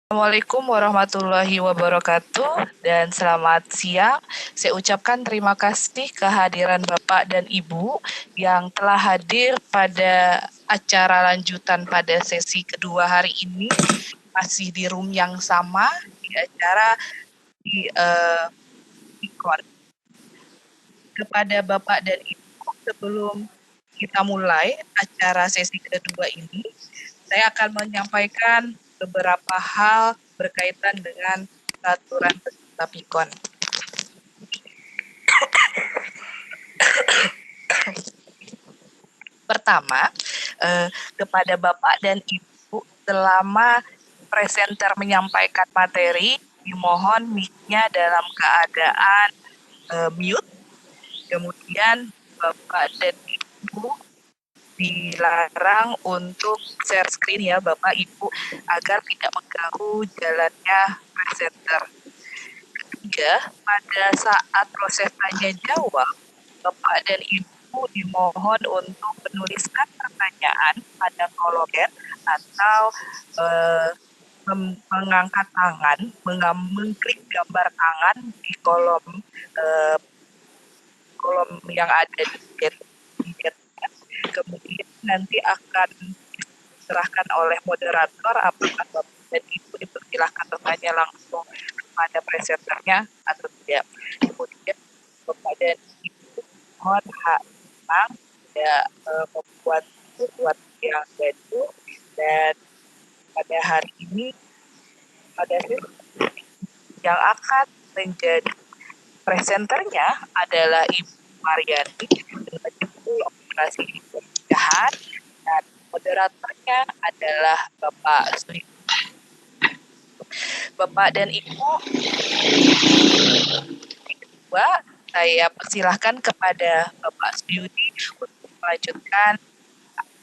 Assalamualaikum warahmatullahi wabarakatuh dan selamat siang. Saya ucapkan terima kasih kehadiran Bapak dan Ibu yang telah hadir pada acara lanjutan pada sesi kedua hari ini, masih di room yang sama, di acara di Pikon. Kepada Bapak dan Ibu, sebelum kita mulai acara sesi kedua ini, saya akan menyampaikan beberapa hal berkaitan dengan peraturan peserta Pikon. Pertama, kepada Bapak dan Ibu, selama presenter menyampaikan materi, dimohon mic-nya dalam keadaan mute. Kemudian Bapak dan Ibu dilarang untuk share screen ya Bapak Ibu agar tidak mengganggu jalannya presenter. Ketiga, pada saat proses tanya jawab, Bapak dan Ibu dimohon untuk menuliskan pertanyaan pada kolom chat atau mengangkat tangan, mengklik gambar tangan di kolom yang ada di chat. Kemudian nanti akan diserahkan oleh moderator apakah Bapak dan Ibu dipersilahkan bertanya langsung kepada presenternya atau tidak. Kemudian Bapak dan Ibu mohon tenang, tidak membuat sesuatu yang gaduh, dan pada hari ini pada yang akan menjadi presenternya adalah Ibu Mariani dengan judul operasi pencegahan, dan moderatornya adalah Bapak Sri. Bapak dan Ibu, kedua, saya persilahkan kepada Bapak Suyudi untuk melanjutkan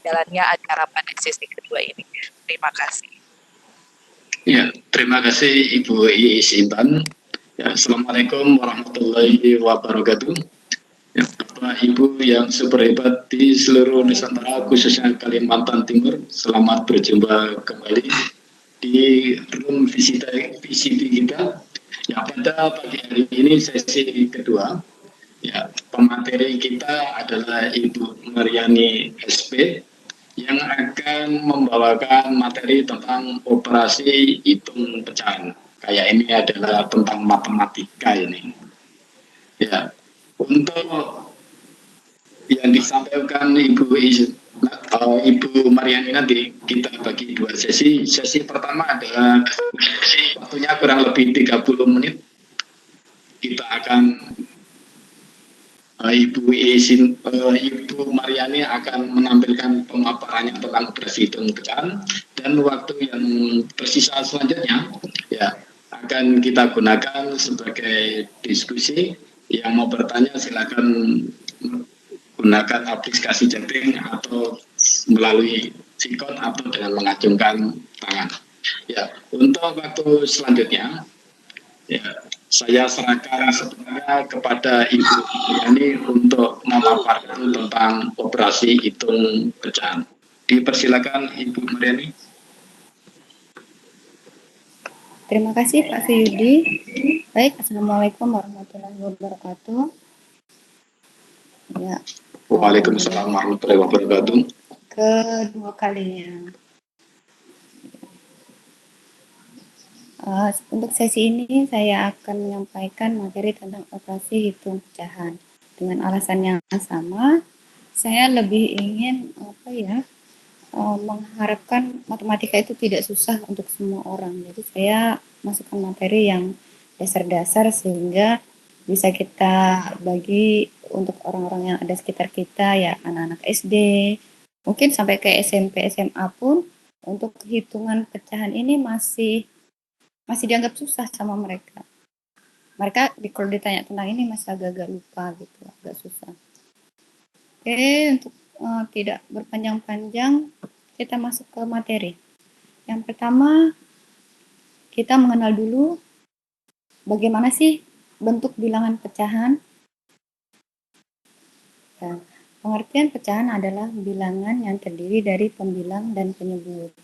jalannya acara pada sesi kedua ini. Terima kasih. Ya, terima kasih Ibu Iis Intan. Ya, Assalamualaikum warahmatullahi wabarakatuh. Ya, Bapak Ibu yang super hebat di seluruh Nusantara, khususnya Kalimantan Timur, selamat berjumpa kembali di room VCT kita. Ya, pada pagi hari ini sesi kedua. Ya, pemateri kita adalah Ibu Mariani SP yang akan membawakan materi tentang operasi hitung pecahan. Kayak ini adalah tentang matematika ini. Ya, untuk yang disampaikan Ibu Mariani nanti kita bagi dua sesi. Sesi pertama adalah waktunya kurang lebih 30 menit. Kita akan Ibu Mariani akan menampilkan pemaparannya tentang operasi hitung pecahan, dan waktu yang tersisa selanjutnya ya akan kita gunakan sebagai diskusi. Yang mau bertanya silakan gunakan aplikasi chatting atau melalui Sikon atau dengan mengacungkan tangan. Ya, untuk waktu selanjutnya ya, saya serahkan sepenuhnya kepada Ibu Yani untuk memaparkan tentang operasi hitung pecahan. Dipersilakan Ibu Mariani. Terima kasih Pak Suyudi. Baik, Assalamualaikum warahmatullahi wabarakatuh. Ya. Waalaikumsalam warahmatullahi wabarakatuh. Kedua kalinya. Untuk sesi ini saya akan menyampaikan materi tentang operasi hitung pecahan. Dengan alasan yang sama, saya lebih ingin mengharapkan matematika itu tidak susah untuk semua orang. Jadi saya masukkan materi yang dasar-dasar sehingga bisa kita bagi untuk orang-orang yang ada sekitar kita, ya anak-anak SD, mungkin sampai ke SMP, SMA pun untuk hitungan pecahan ini masih dianggap susah sama mereka. Mereka kalau ditanya tentang ini masih agak-agak lupa gitu, agak susah. Oke, untuk tidak berpanjang-panjang, kita masuk ke materi. Yang pertama, kita mengenal dulu bagaimana sih bentuk bilangan pecahan. Nah, pengertian pecahan adalah bilangan yang terdiri dari pembilang dan penyebut.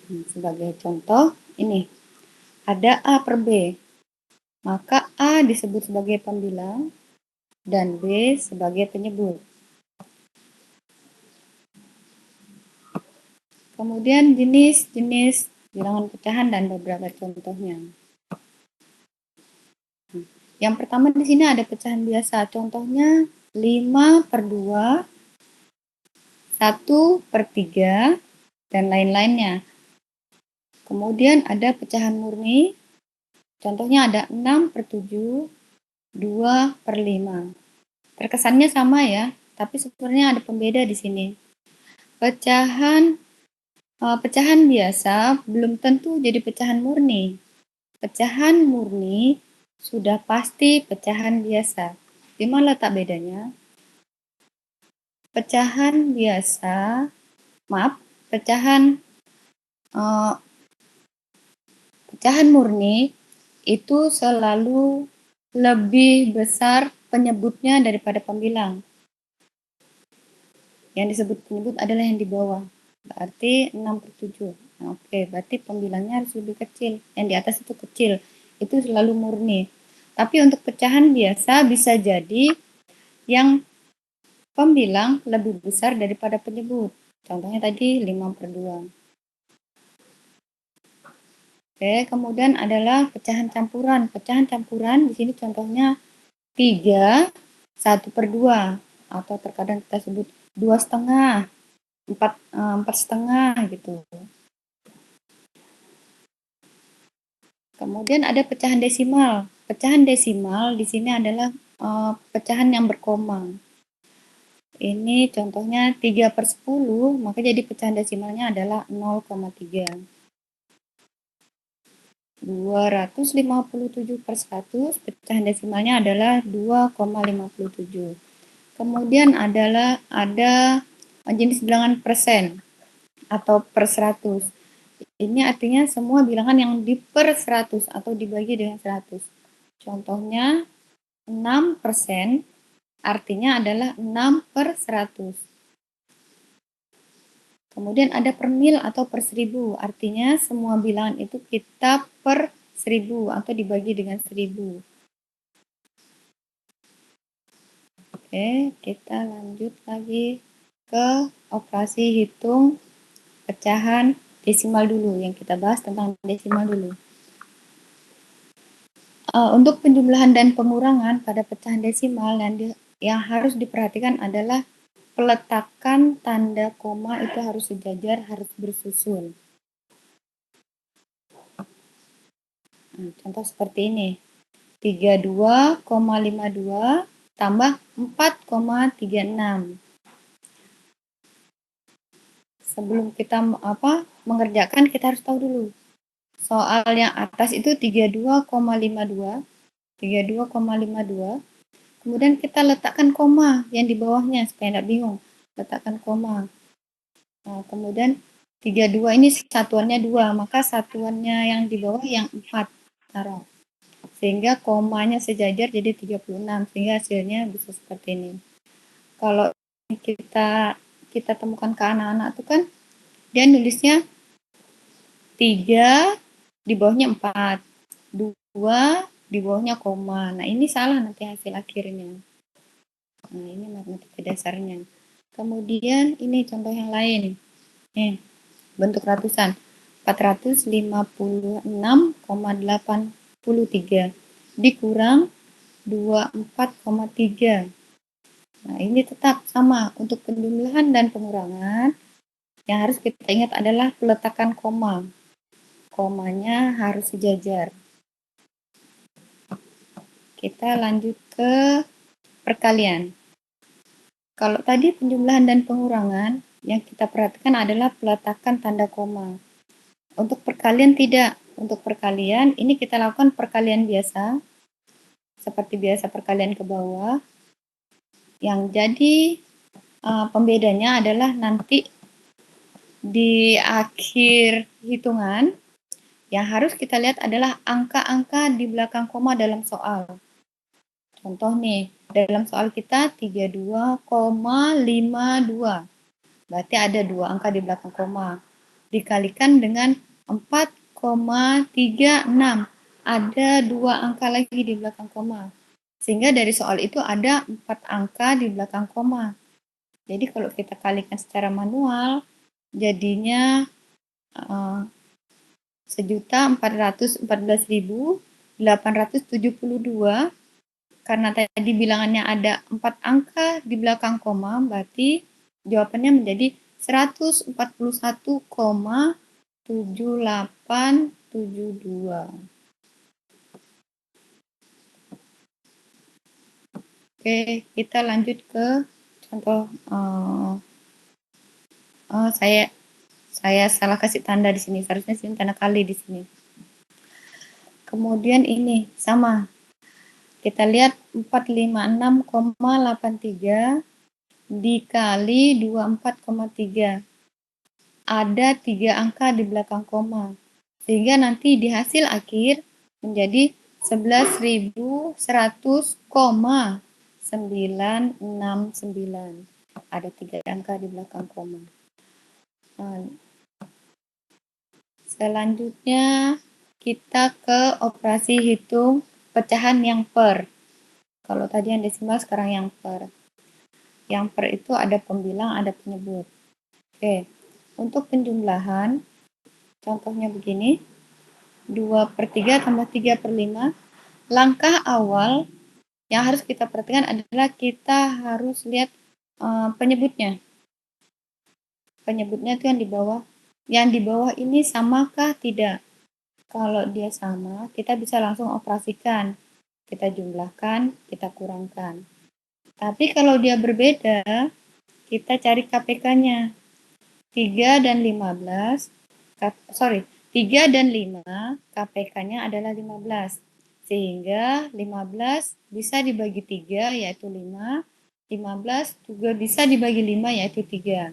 Sebagai contoh, ini ada A per B. Maka A disebut sebagai pembilang dan B sebagai penyebut. Kemudian jenis-jenis bilangan pecahan dan beberapa contohnya. Yang pertama di sini ada pecahan biasa. Contohnya 5 per 2, 1 per 3, dan lain-lainnya. Kemudian ada pecahan murni. Contohnya ada 6 per 7, 2 per 5. Terkesannya sama ya, tapi sebenarnya ada pembeda di sini. Pecahan biasa belum tentu jadi pecahan murni. Pecahan murni sudah pasti pecahan biasa. Di mana letak bedanya? Pecahan biasa, pecahan murni itu selalu lebih besar penyebutnya daripada pembilang. Yang disebut penyebut adalah yang di bawah. Berarti 6 per 7. Nah, oke, berarti pembilangnya harus lebih kecil. Yang di atas itu kecil. Itu selalu murni. Tapi untuk pecahan biasa bisa jadi yang pembilang lebih besar daripada penyebut. Contohnya tadi 5 per 2. Oke, kemudian adalah pecahan campuran. Pecahan campuran di sini contohnya 3, 1 per 2. Atau terkadang kita sebut 2,5. 4,5 gitu. Kemudian ada pecahan desimal. Pecahan desimal di sini adalah pecahan yang berkoma. Ini contohnya 3 per 10, maka jadi pecahan desimalnya adalah 0,3. 257 per 100, pecahan desimalnya adalah 2,57. Kemudian ada jenis bilangan persen atau per 100. Ini artinya semua bilangan yang di per 100 atau dibagi dengan 100. Contohnya 6% artinya adalah 6 per 100. Kemudian ada per mil atau per 1000, artinya semua bilangan itu kita per 1000 atau dibagi dengan 1000. Oke, kita lanjut lagi ke operasi hitung pecahan desimal dulu, yang kita bahas tentang desimal dulu. Untuk penjumlahan dan pengurangan pada pecahan desimal yang harus diperhatikan adalah peletakan tanda koma itu harus sejajar, harus bersusun. Contoh seperti ini. 32,52 tambah 4,36. Sebelum kita mengerjakan, kita harus tahu dulu. Soal yang atas itu 32,52. Kemudian kita letakkan koma yang di bawahnya supaya tidak bingung. Letakkan koma. Nah, kemudian 32 ini satuannya 2, maka satuannya yang di bawah yang 4 taruh. Sehingga komanya sejajar jadi 36, sehingga hasilnya bisa seperti ini. Kalau kita temukan ke anak-anak itu kan dia nulisnya 3 di bawahnya 4, 2 di bawahnya koma. Nah, ini salah nanti hasil akhirnya. Nah, ini matematika dasarnya. Kemudian ini contoh yang lain. Bentuk ratusan. 456,83 dikurang 24,3. Nah, ini tetap sama. Untuk penjumlahan dan pengurangan, yang harus kita ingat adalah peletakan koma. Komanya harus sejajar. Kita lanjut ke perkalian. Kalau tadi penjumlahan dan pengurangan, yang kita perhatikan adalah peletakan tanda koma. Untuk perkalian tidak. Untuk perkalian, ini kita lakukan perkalian biasa. Seperti biasa perkalian ke bawah. Yang jadi pembedanya adalah nanti di akhir hitungan, yang harus kita lihat adalah angka-angka di belakang koma dalam soal. Contoh nih, dalam soal kita 32,52. Berarti ada 2 angka di belakang koma. Dikalikan dengan 4,36. Ada 2 angka lagi di belakang koma. Sehingga dari soal itu ada 4 angka di belakang koma. Jadi kalau kita kalikan secara manual, jadinya 1.414.872. Karena tadi bilangannya ada 4 angka di belakang koma, berarti jawabannya menjadi 141,7872. Oke, kita lanjut ke contoh. Saya salah kasih tanda di sini, seharusnya sini tanda kali di sini. Kemudian ini sama. Kita lihat 456,83 dikali 24,3. Ada 3 angka di belakang koma. Sehingga nanti di hasil akhir menjadi 11.100,969. Ada 3 angka di belakang koma. Selanjutnya kita ke operasi hitung pecahan yang per. Kalau tadi yang desimal, sekarang yang per. Yang per itu ada pembilang, ada penyebut. Oke, untuk penjumlahan, contohnya begini. 2/3 tambah 3/5. Langkah awal yang harus kita perhatikan adalah kita harus lihat penyebutnya. Penyebutnya itu yang di bawah. Yang di bawah ini samakah tidak? Kalau dia sama, kita bisa langsung operasikan. Kita jumlahkan, kita kurangkan. Tapi kalau dia berbeda, kita cari KPK-nya. 3 dan 15, 3 dan 5, KPK-nya adalah 15. Sehingga 15 bisa dibagi 3, yaitu 5. 15 juga bisa dibagi 5, yaitu 3.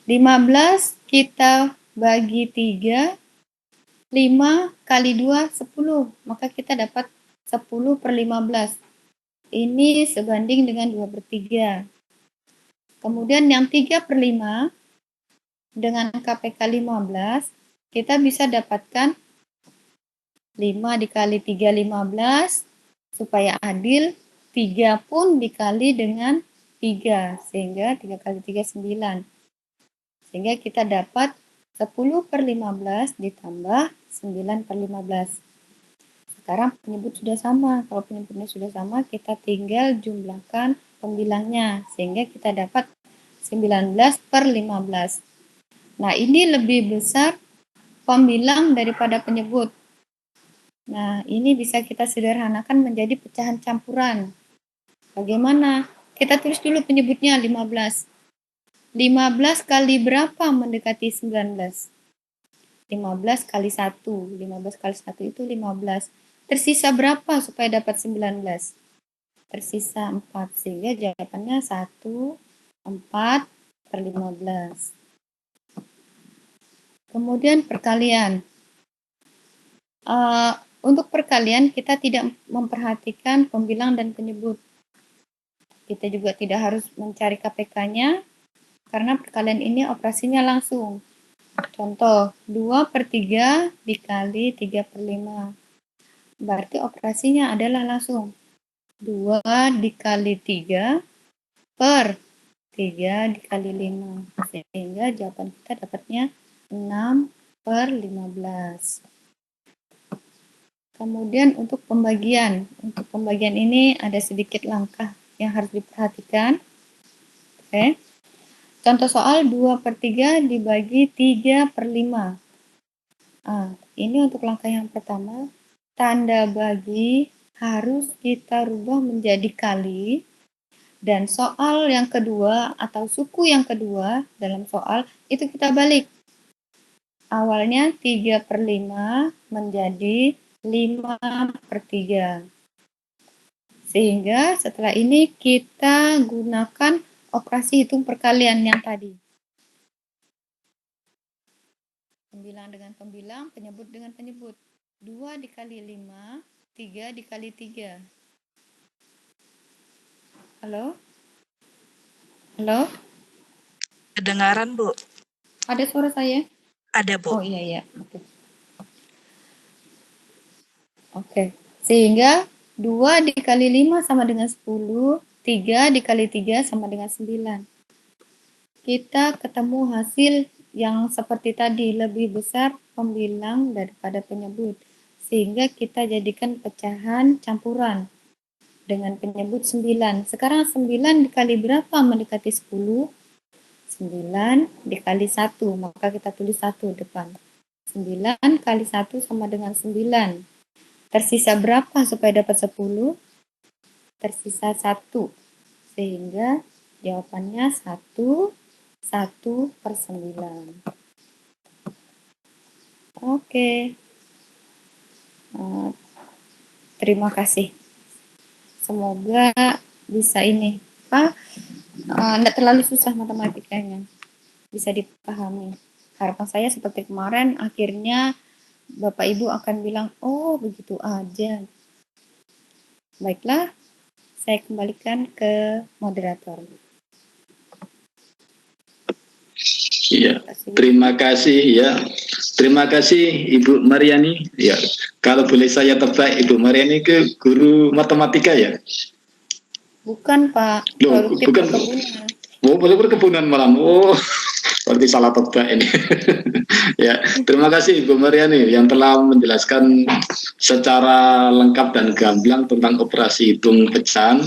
15 kita bagi 3, 5 kali 2, 10. Maka kita dapat 10/15. Ini sebanding dengan 2/3. Kemudian yang 3/5 dengan KPK 15, kita bisa dapatkan 5 dikali 3, 15. Supaya adil, 3 pun dikali dengan 3. Sehingga 3 kali 3, 9. Sehingga kita dapat 10/15 ditambah 9/15. Sekarang penyebut sudah sama. Kalau penyebutnya sudah sama, kita tinggal jumlahkan pembilangnya. Sehingga kita dapat 19/15. Nah, ini lebih besar pembilang daripada penyebut. Nah, ini bisa kita sederhanakan menjadi pecahan campuran. Bagaimana? Kita tulis dulu penyebutnya 15. 15 kali berapa mendekati 19? 15 kali 1. 15 kali 1 itu 15. Tersisa berapa supaya dapat 19? Tersisa 4. Sehingga jawabannya 1, 4/15. Kemudian perkalian. Untuk perkalian kita tidak memperhatikan pembilang dan penyebut. Kita juga tidak harus mencari KPK-nya karena perkalian ini operasinya langsung. Contoh, 2/3 dikali 3/5. Berarti operasinya adalah langsung 2 dikali 3 per 3 dikali 5. Sehingga jawaban kita dapatnya 6/15. Kemudian untuk pembagian. Untuk pembagian ini ada sedikit langkah yang harus diperhatikan. Oke. Contoh soal 2/3 dibagi 3/5. Ini untuk langkah yang pertama. Tanda bagi harus kita rubah menjadi kali. Dan soal yang kedua atau suku yang kedua dalam soal itu kita balik. Awalnya 3/5 menjadi 5/3. Sehingga setelah ini kita gunakan operasi hitung perkalian yang tadi. Pembilang dengan pembilang, penyebut dengan penyebut. 2 dikali 5, 3 dikali 3. Halo? Halo? Kedengaran, Bu? Ada suara saya? Ada, Bu. Oh iya. Oke. Sehingga 2 dikali 5 sama dengan 10, 3 dikali 3 sama dengan 9. Kita ketemu hasil yang seperti tadi, lebih besar pembilang daripada penyebut. Sehingga kita jadikan pecahan campuran dengan penyebut 9. Sekarang 9 dikali berapa mendekati 10? 9 dikali 1, maka kita tulis 1 depan. 9 kali 1 sama dengan 9. Tersisa berapa supaya dapat 10? Tersisa 1. Sehingga jawabannya 1 per 9. Oke. Terima kasih. Semoga bisa ini. Tidak terlalu susah matematikanya. Bisa dipahami. Harapan saya seperti kemarin, akhirnya Bapak Ibu akan bilang, oh begitu aja. Baiklah, saya kembalikan ke moderator. Iya, terima kasih ya. Terima kasih Ibu Mariani. Ya, kalau boleh saya tebak Ibu Mariani ke guru matematika ya? Bukan Pak, Loh, produktif bukan. perkebunan. Oh, boleh perkebunan malam. Oh, berarti salah tebak ini. Ya, terima kasih Ibu Mariani yang telah menjelaskan secara lengkap dan gamblang tentang operasi hitung pecahan,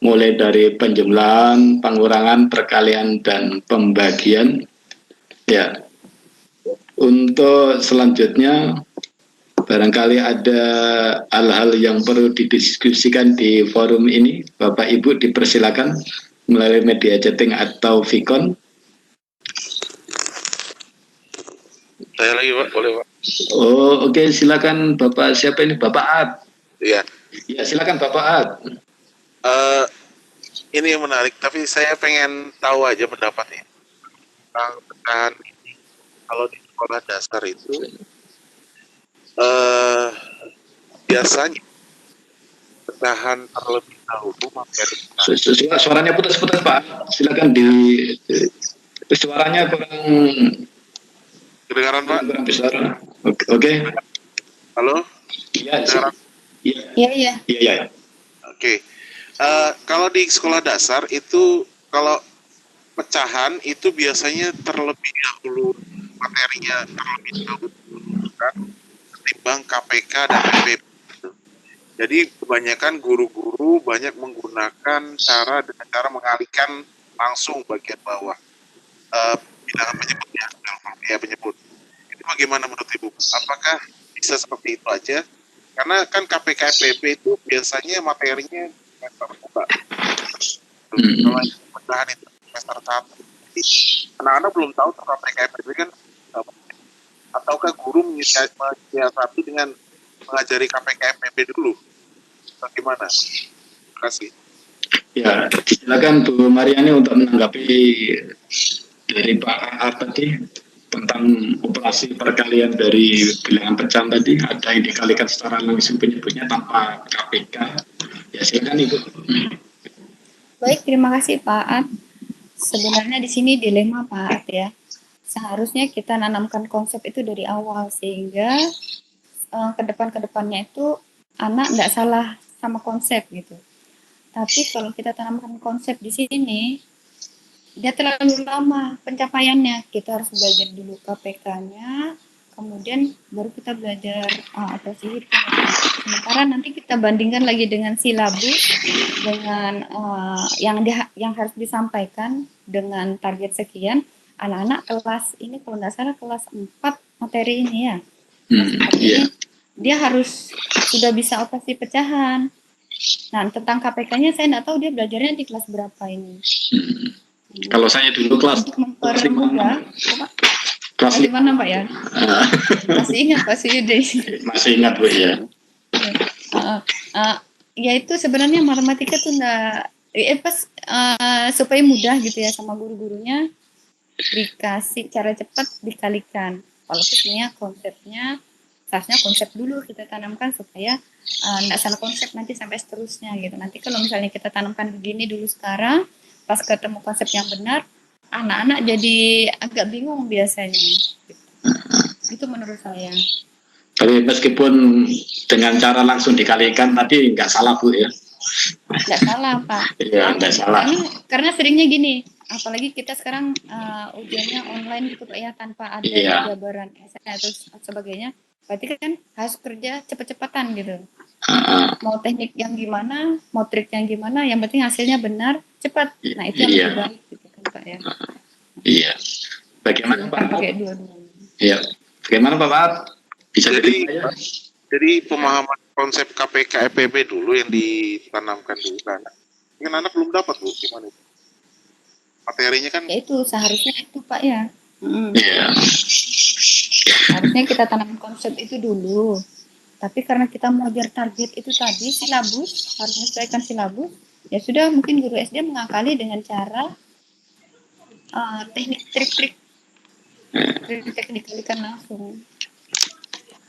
mulai dari penjumlahan, pengurangan, perkalian, dan pembagian. Ya, untuk selanjutnya barangkali ada hal-hal yang perlu didiskusikan di forum ini. Bapak Ibu dipersilakan melalui media chatting atau Vicon. Saya lagi Pak, boleh Pak? Oh oke, silakan Bapak. Siapa ini? Bapak Ad. Iya. Ya silakan Bapak Ad. Ini yang menarik, tapi saya pengen tahu aja pendapatnya tentang pecahan ini. Kalau di sekolah dasar itu biasanya pecahan terlebih dahulu materi. Suaranya putus-putus Pak. Silakan suaranya kurang Kedengaran Pak? kurang besar. Oke. Halo? Iya. Iya. Oke. Kalau di sekolah dasar itu, kalau pecahan itu biasanya terlebih dahulu materinya terlebih dahulu kan, ketimbang KPK dan PPP. Jadi kebanyakan guru-guru banyak menggunakan dengan cara mengalihkan langsung bagian bawah bilangan penyebutnya, penyebut. Itu bagaimana menurut Ibu? Apakah bisa seperti itu aja? Karena kan KPK PPP itu biasanya materinya semester 2. Kalau pecahan itu semester 1. Anak-anak belum tahu tentang KPK PPP kan, ataukah guru menyiasati dengan mengajari KPK PPP dulu? Bagaimana? Terima kasih. Ya, silakan Bu Mariani untuk menanggapi dari Pak Ar tadi tentang operasi perkalian dari bilangan pecahan tadi. Ada yang dikalikan secara langsung penyebutnya tanpa KPK. Ya silakan Ibu. Baik, terima kasih Pak Ad. Sebenarnya di sini dilema Pak Ad ya. Seharusnya kita nanamkan konsep itu dari awal sehingga ke depannya itu anak tidak salah sama konsep gitu. Tapi kalau kita tanamkan konsep di sini, dia terlalu lama pencapaiannya. Kita harus belajar dulu KPK-nya, kemudian baru kita belajar operasi hitung. Sementara nanti kita bandingkan lagi dengan silabus, dengan yang harus disampaikan dengan target sekian. Anak-anak kelas ini kalau nggak salah kelas 4 materi ini ya. Iya. Dia harus sudah bisa operasi pecahan. Nah, tentang KPK-nya saya tidak tahu dia belajarnya di kelas berapa ini. Kalau saya dulu kelas 5. Kelas 5 Pak ya? Masih ingat Pak Suyude? Masih ingat Bu ya. Ya itu sebenarnya matematika tuh supaya mudah gitu ya sama guru-gurunya, dikasih cara cepat dikalikan. Kalau sebenarnya konsepnya seharusnya konsep dulu kita tanamkan supaya tidak salah konsep nanti sampai seterusnya gitu. Nanti kalau misalnya kita tanamkan begini dulu sekarang, pas ketemu konsep yang benar, anak-anak jadi agak bingung biasanya. Itu menurut saya. Tapi meskipun dengan cara langsung dikalikan tadi nggak salah Bu ya. Nggak salah Pak. Iya, nggak salah. Karena seringnya gini, apalagi kita sekarang ujiannya online gitu Pak ya, tanpa ada jabaran atau sebagainya. Berarti kan harus kerja cepet-cepatan gitu. Mau teknik yang gimana, mau trik yang gimana, yang penting hasilnya benar, cepat. Nah itu yang lebih baik gitu kan Pak ya. Iya. Bagaimana Pak? Pakai dua-duanya. Iya. Bagaimana Pak? Bisa jadi pemahaman konsep KPK EPB dulu yang ditanamkan dulu kan. Mungkin anak belum dapat Bu, gimana itu? Materinya kan ya itu seharusnya itu Pak ya. Iya. Harusnya kita tanam konsep itu dulu. Tapi karena kita mau mengejar target itu tadi, silabus, harus menyesuaikan silabus, ya sudah mungkin guru SD mengakali dengan cara teknik trik-trik dikalikan langsung.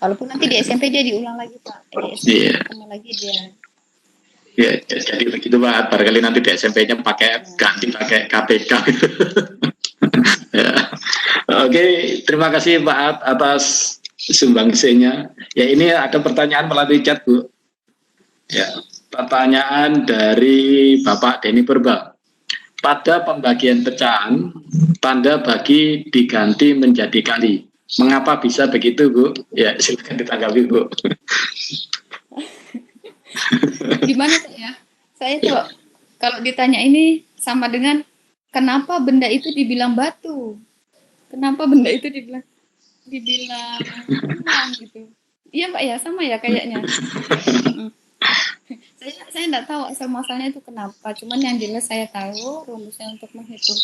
Walaupun nanti di SMP dia diulang lagi Pak, di SMP ketemu lagi dia. Ya, jadi begitu Pak, barangkali nanti di SMP-nya ganti pakai KPK. Ya. Oke, terima kasih Pak atas sumbangsinya. Ya, ini ada pertanyaan melalui chat Bu. Ya, pertanyaan dari Bapak Denny Purba. Pada pembagian pecahan, tanda bagi diganti menjadi kali. Mengapa bisa begitu Bu? Ya, silakan ditanggapi Bu. Gimana ya? Saya tuh kalau ditanya ini sama dengan kenapa benda itu dibilang batu? Kenapa benda itu dibilang benang gitu? Iya Mbak ya, sama ya kayaknya. Saya enggak tahu asal muasalnya itu kenapa. Cuman yang jelas saya tahu rumusnya untuk menghitung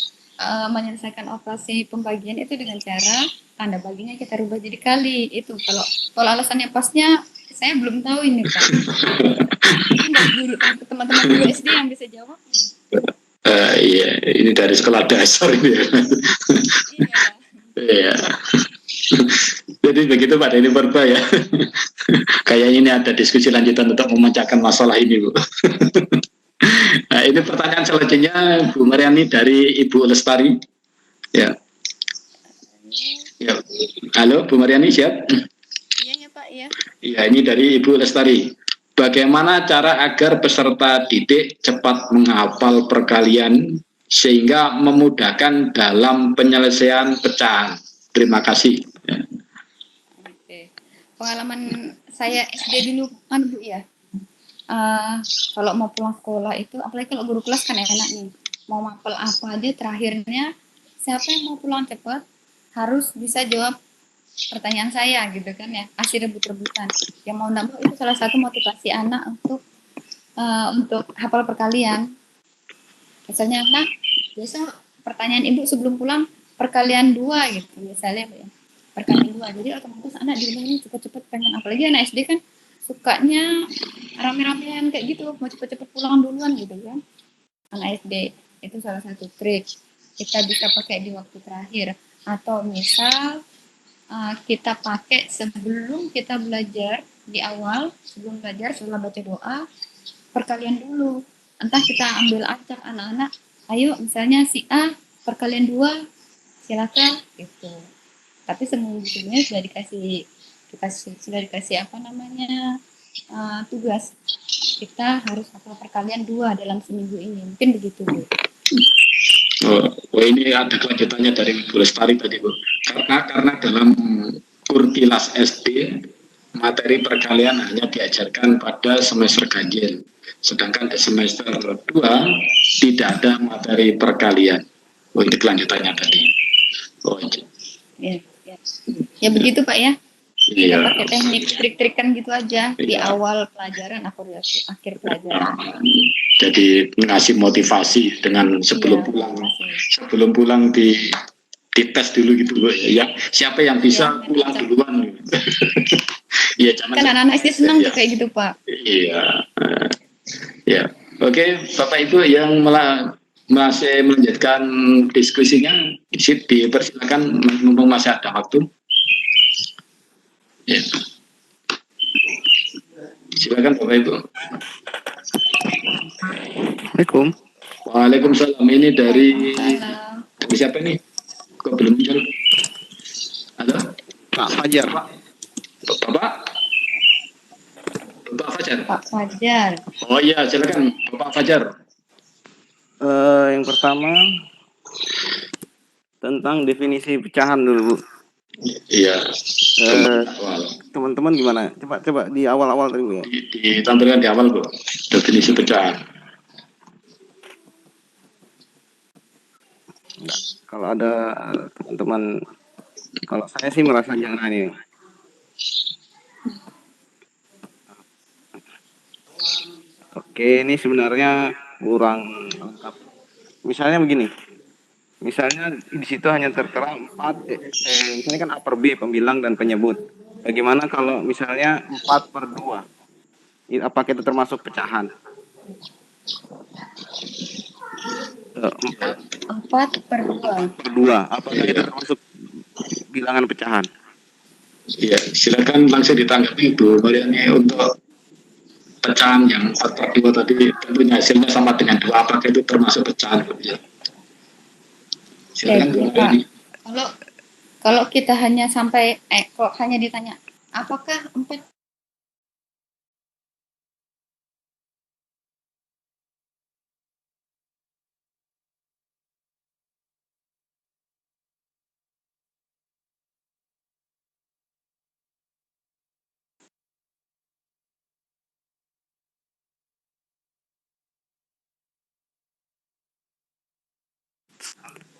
menyelesaikan operasi pembagian itu dengan cara tanda baginya kita rubah jadi kali. Itu kalau alasannya pasnya saya belum tahu ini Pak. Ini dulu teman-teman guru SD yang bisa jawab. Iya, ini dari sekolah dasar ini. Iya. Jadi begitu Pak Denny Purba ya. Kayaknya ini ada diskusi lanjutan untuk memecahkan masalah ini Bu. Nah, ini pertanyaan selanjutnya Bu Mariani dari Ibu Lestari. Ya. Ya. Halo Bu Mariani, siap? Iya Pak ya. Iya, ini dari Ibu Lestari. Bagaimana cara agar peserta didik cepat menghafal perkalian sehingga memudahkan dalam penyelesaian pecahan? Terima kasih. Oke. Pengalaman saya SD dulu kan Bu ya. Kalau mau pulang sekolah itu, apalagi kalau guru kelas kan enak nih. Mau mapel apa aja terakhirnya, siapa yang mau pulang cepat harus bisa jawab pertanyaan saya gitu kan ya, kasih rebut-rebutan. Yang mau nambah itu salah satu motivasi anak untuk hafal perkalian. Misalnya anak, biasa pertanyaan ibu sebelum pulang perkalian 2 gitu misalnya ya. Perkalian 2. Jadi otomatis anak di rumah ini cepat-cepat pengen, apalagi anak SD kan sukanya rame-ramean kayak gitu, mau cepet-cepet pulang duluan gitu kan. Anak SD itu salah satu trik kita bisa pakai di waktu terakhir, atau misal kita pakai sebelum kita belajar di awal, sebelum belajar setelah baca doa perkalian dulu. Entah kita ambil acak anak-anak, ayo misalnya si A perkalian 2 silakan gitu. Tapi sebelumnya sudah dikasih apa namanya tugas, kita harus hafal perkalian 2 dalam seminggu ini, mungkin begitu Bu. Ini ada kelanjutannya dari Bu Lestari tadi Bu. Karena dalam kurkilas SD materi perkalian hanya diajarkan pada semester ganjil, sedangkan di semester 2 tidak ada materi perkalian. Ini kelanjutannya tadi. Ya begitu Pak ya. Iya. Kita pakai teknik trik-trikan gitu aja di awal pelajaran atau di akhir pelajaran. Jadi ngasih motivasi dengan sebelum pulang di tes dulu gitu Bu. Ya, siapa yang bisa pulang duluan. Iya, kan anak-anak SD senang tuh kayak gitu Pak. Iya. Ya. Oke, Bapak Ibu yang masih melanjutkan diskusinya, dipersilakan mumpung masih ada waktu. Ya. Silakan Bapak Ibu. Assalamualaikum. Waalaikumsalam. Ini dari Siapa ini? Kok belum muncul? Halo? Pak Fajar. Bapak? Bapak Fajar? Pak Fajar. Oh iya, silakan Bapak Fajar. Yang pertama tentang definisi pecahan dulu, Bu. Iya. Eh, Teman-teman gimana? Coba di awal-awal tadi, Bu ya. Ditampilkan di awal, Bu. Definisi pecahan. Enggak. Kalau ada teman-teman, kalau saya sih merasa jangan ini. Oke, ini sebenarnya kurang lengkap. Misalnya begini. Misalnya di situ hanya tertera 4, misalnya kan A per B, pembilang dan penyebut. Bagaimana kalau misalnya 4/2? Apakah itu termasuk pecahan? 4/2. Apakah itu termasuk bilangan pecahan? Iya, silakan langsung ditanggapi Bu Mariani untuk pecahan yang 4/2 tadi, tentunya hasilnya sama dengan 2, apakah itu termasuk pecahan? Ya. Silakan Bu Pak. Mariani. Kalau kita hanya sampai kalau hanya ditanya apakah 4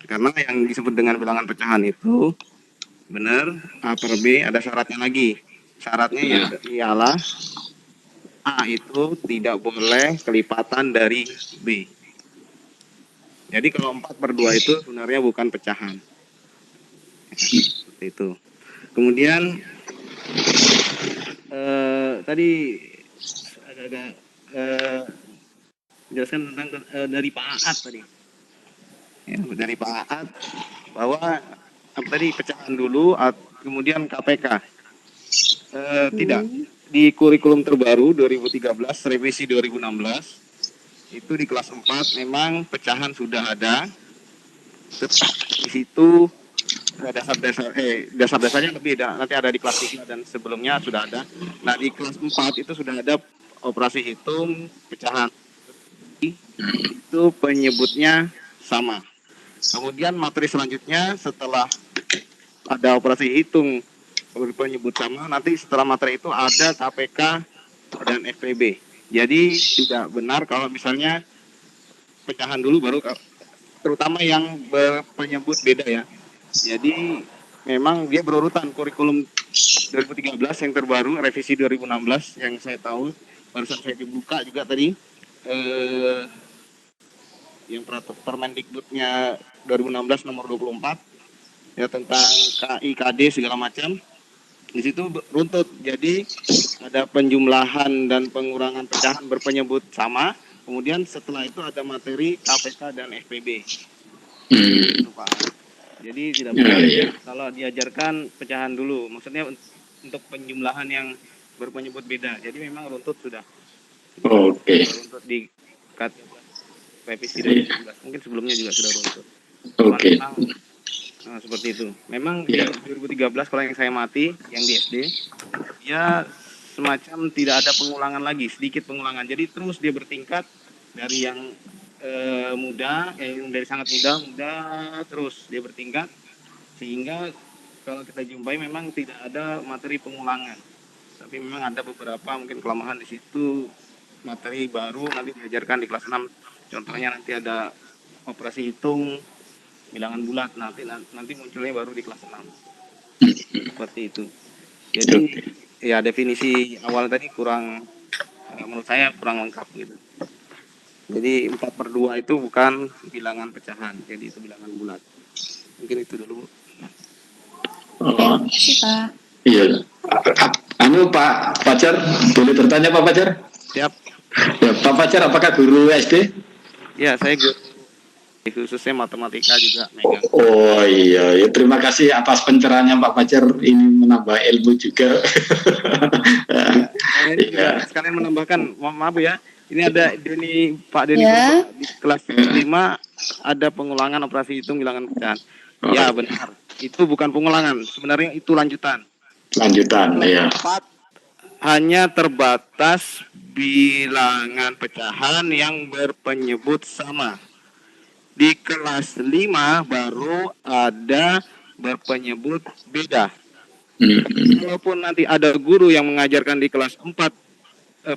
Karena yang disebut dengan bilangan pecahan itu benar A per B, ada syaratnya lagi. Syaratnya ialah A itu tidak boleh kelipatan dari B. Jadi kalau 4/2 itu sebenarnya bukan pecahan. Seperti itu. Kemudian tadi agak-agak jelaskan tentang dari Pak Aat tadi. Ya, dari Pak Aat bahwa tadi pecahan dulu, kemudian KPK. Tidak, di kurikulum terbaru 2013 revisi 2016 itu di kelas 4 memang pecahan sudah ada. Di situ dasar-dasarnya lebih nanti ada di kelas 3 dan sebelumnya sudah ada. Nah, di kelas 4 itu sudah ada operasi hitung pecahan. Itu penyebutnya sama. Kemudian materi selanjutnya setelah ada operasi hitung penyebut sama, nanti setelah materi itu ada KPK dan FPB. Jadi tidak benar kalau misalnya pecahan dulu baru, terutama yang berpenyebut beda ya. Jadi memang dia berurutan kurikulum 2013 yang terbaru, revisi 2016 yang saya tahu, barusan saya dibuka juga tadi, yang Permendikbudnya 2016 nomor 24 ya tentang KI, KD segala macam. Di situ runtut, jadi ada penjumlahan dan pengurangan pecahan berpenyebut sama, kemudian setelah itu ada materi KPK dan FPB. Itu, Pak. Jadi tidak benar kalau diajarkan pecahan dulu, maksudnya untuk penjumlahan yang berpenyebut beda. Jadi memang runtut sudah. Oke. Runtut di revisi 2017, mungkin sebelumnya juga sudah runtut. Oke. Nah, seperti itu. Memang di 2013 kalau yang saya mati, yang di SD, ya semacam tidak ada pengulangan lagi, sedikit pengulangan. Jadi terus dia bertingkat dari yang muda, dari sangat muda terus dia bertingkat, sehingga kalau kita jumpai memang tidak ada materi pengulangan. Tapi memang ada beberapa mungkin kelemahan di situ, materi baru nanti diajarkan di kelas 6. Contohnya nanti ada operasi hitung bilangan bulat, nanti munculnya baru di kelas 6. Seperti itu. Jadi ya definisi awal tadi kurang, menurut saya kurang lengkap gitu. Jadi 4/2 itu bukan bilangan pecahan, jadi itu bilangan bulat. Mungkin itu dulu. Terima kasih, Pak. Iya. Pak Fajar, boleh bertanya Pak Fajar? Siap. Ya, Pak Fajar, apakah guru SD? Ya, saya guru, khususnya matematika juga megang. Oh iya, ya, terima kasih atas pencerahannya Pak Fajar, ini menambah ilmu juga. Saya sekalian menambahkan, maaf ya, ini ada Pak Deni Ya. di kelas 5 ada pengulangan operasi hitung bilangan pecahan. Ya benar, itu bukan pengulangan, sebenarnya itu lanjutan. Lanjutan, ya. 4 hanya terbatas bilangan pecahan yang berpenyebut sama. Di kelas 5 baru ada berpenyebut beda. Walaupun nanti ada guru yang mengajarkan di kelas 4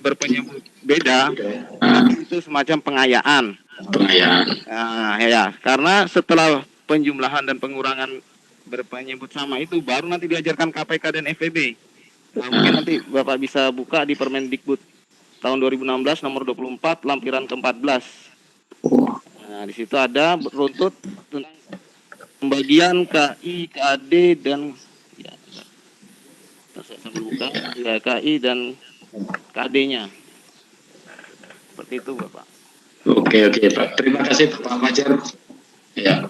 berpenyebut beda, itu semacam pengayaan. Nah, ya, karena setelah penjumlahan dan pengurangan berpenyebut sama itu baru nanti diajarkan KPK dan FEB. Nah, mungkin nanti Bapak bisa buka di Permendikbud tahun 2016 nomor 24 lampiran ke-14. Nah, di situ ada runtut tentang pembagian KI, KAD dan ya, saya sambil buka ya, KI dan KD-nya. Seperti itu, Bapak. Oke, Pak. Terima kasih Bapak Fajar. Ya,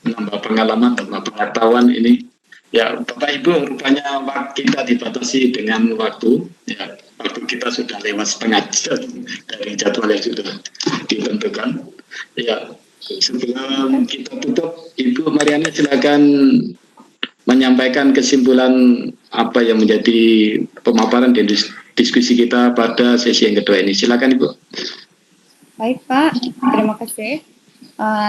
menambah pengalaman, menambah pengetahuan ini. Ya, Bapak Ibu, rupanya kita dibatasi dengan waktu. Ya, waktu kita sudah lewat setengah jam dari jadwal yang sudah ditentukan. Ya, sebelum kita tutup, Ibu Mariani silakan menyampaikan kesimpulan apa yang menjadi pemaparan dan diskusi kita pada sesi yang kedua ini. Silakan Ibu. Baik Pak, terima kasih.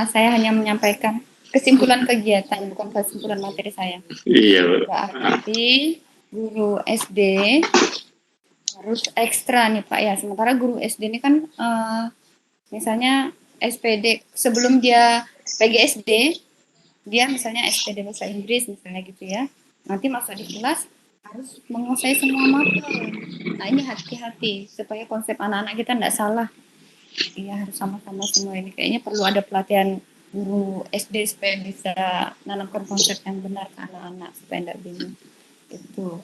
Saya hanya menyampaikan kesimpulan kegiatan, bukan kesimpulan materi saya. Iya. Berarti guru SD harus ekstra nih Pak ya. Sementara guru SD ini kan misalnya SPD sebelum dia PGSD, dia misalnya SPD bahasa Inggris misalnya gitu ya. Nanti masuk di kelas harus menguasai semua materi. Nah ini hati-hati supaya konsep anak-anak kita tidak salah. Iya harus sama-sama semua ini. Kayaknya perlu ada pelatihan guru SD supaya bisa menanamkan konsep yang benar ke anak-anak supaya tidak bingung. Itu.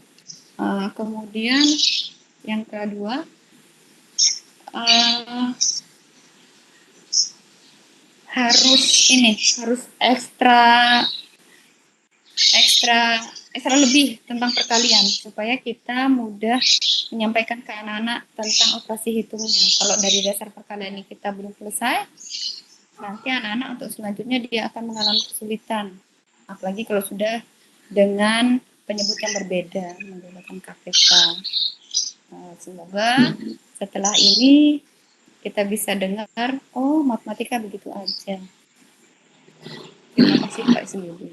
Kemudian yang kedua harus ekstra lebih tentang perkalian supaya kita mudah menyampaikan ke anak-anak tentang operasi hitungnya. Kalau dari dasar perkalian ini kita belum selesai, nanti anak-anak untuk selanjutnya dia akan mengalami kesulitan. Apalagi kalau sudah dengan penyebut yang berbeda menggunakan KPK. Semoga setelah ini kita bisa dengar, oh matematika begitu aja. Terima kasih Pak Suyudi.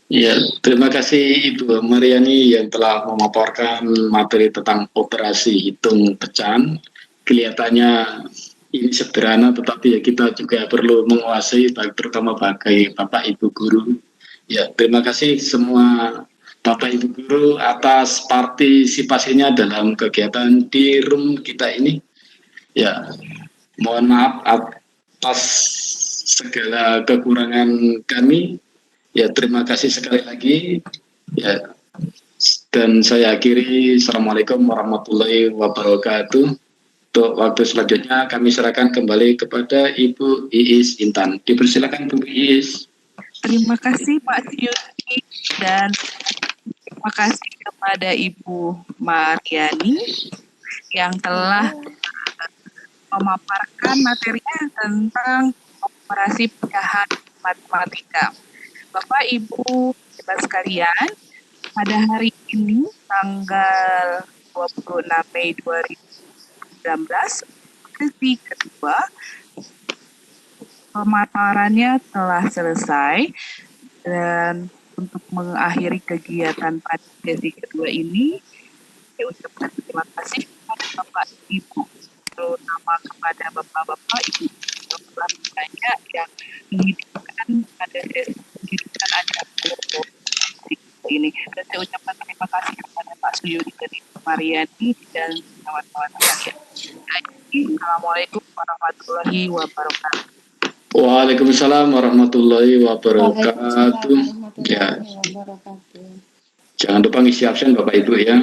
Ya, terima kasih Ibu Mariani yang telah memaparkan materi tentang operasi hitung pecahan. Kelihatannya ini sederhana, tetapi ya kita juga perlu menguasai, terutama bagi Bapak Ibu guru. Ya, terima kasih semua Bapak Ibu guru atas partisipasinya dalam kegiatan di room kita ini. Ya, mohon maaf atas segala kekurangan kami. Ya, terima kasih sekali lagi. Ya, dan saya akhiri. Assalamualaikum warahmatullahi wabarakatuh. Untuk waktu selanjutnya kami serahkan kembali kepada Ibu Iis Intan. Dipersilakan Bu Iis. Terima kasih Pak Suyudi dan terima kasih kepada Ibu Mariani yang telah memaparkan materinya tentang operasi pecahan matematika. Bapak Ibu sekalian, pada hari ini tanggal 26 Mei 2019, sesi kedua pemaparannya telah selesai dan untuk mengakhiri kegiatan pada sesi kedua ini, saya ucapkan terima kasih kepada Bapak Ibu, terutama kepada Bapak-Bapak Ibu yang telah banyak yang menghidupkan pada sesi pendidikan anak ini. Dan saya ucapkan terima kasih kepada Pak Suyudi dan Ibu Mariani dan kawan-kawan sekalian. Assalamualaikum warahmatullahi wabarakatuh. Waalaikumsalam warahmatullahi wabarakatuh. Ya, jangan lupa ngisi absen Bapak Ibu ya.